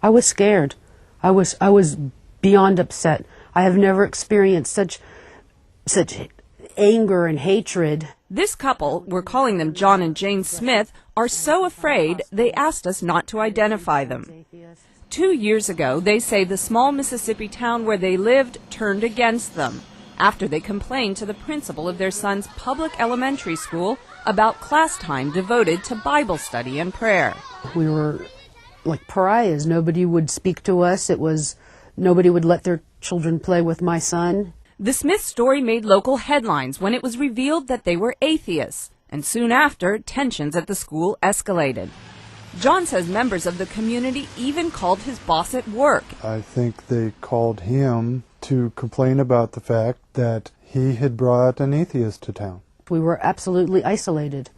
I was scared. I was beyond upset. I have never experienced such anger and hatred. This couple, we're calling them John and Jane Smith, are so afraid they asked us not to identify them. 2 years ago, they say the small Mississippi town where they lived turned against them after they complained to the principal of their son's public elementary school about class time devoted to Bible study and prayer. We were like pariahs. Nobody would speak to us. Nobody would let their children play with my son. The Smith story made local headlines when it was revealed that they were atheists, and soon after, tensions at the school escalated. John says members of the community even called his boss at work. I think they called him to complain about the fact that he had brought an atheist to town. We were absolutely isolated.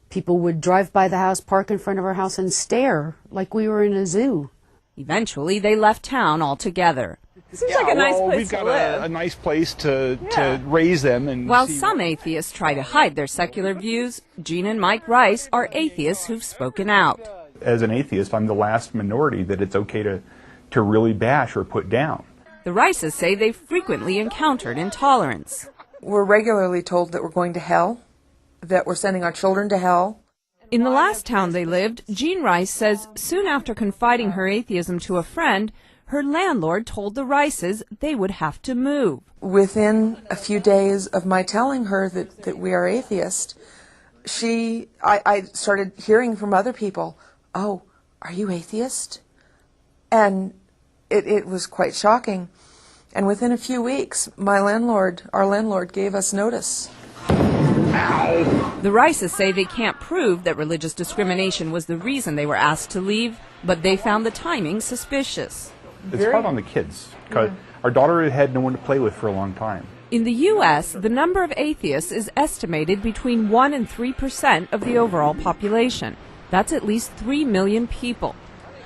People would drive by the house, park in front of our house, and stare like we were in a zoo. Eventually, they left town altogether. Seems like a nice place to live. We've got a nice place to raise them. And while some atheists try to hide their secular views, Gene and Mike Rice are atheists who've spoken out. As an atheist, I'm the last minority that it's okay to really bash or put down. The Rices say they've frequently encountered intolerance. We're regularly told that we're going to hell, that we're sending our children to hell. In the last town they lived, Jean Rice says soon after confiding her atheism to a friend, her landlord told the Rices they would have to move. Within a few days of my telling her that we are atheists, I started hearing from other people, "Oh, are you atheist?" And it was quite shocking. And within a few weeks, our landlord gave us notice. The Rices say they can't prove that religious discrimination was the reason they were asked to leave, but they found the timing suspicious. It's hard on the kids, because our daughter had no one to play with for a long time. In the U.S., the number of atheists is estimated between 1% and 3% of the overall population. That's at least 3 million people.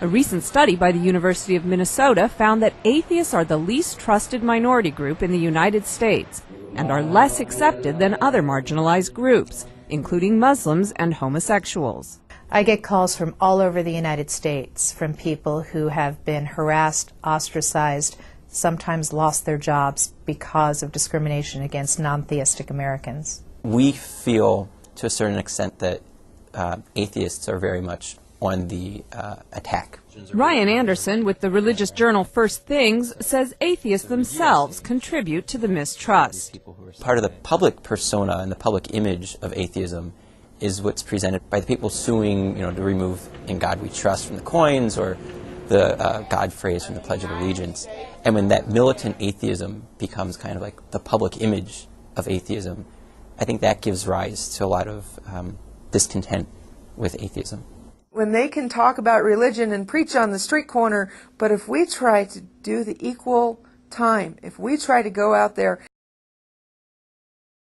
A recent study by the University of Minnesota found that atheists are the least trusted minority group in the United States and are less accepted than other marginalized groups, including Muslims and homosexuals. I get calls from all over the United States from people who have been harassed, ostracized, sometimes lost their jobs because of discrimination against non-theistic Americans. We feel to a certain extent that atheists are very much on the attack. Ryan Anderson with the religious journal First Things says atheists themselves contribute to the mistrust. Part of the public persona and the public image of atheism is what's presented by the people suing, to remove "In God We Trust" from the coins or the God phrase from the Pledge of Allegiance. And when that militant atheism becomes kind of like the public image of atheism, I think that gives rise to a lot of discontent with atheism. When they can talk about religion and preach on the street corner, but if we try to do the equal time, if we try to go out there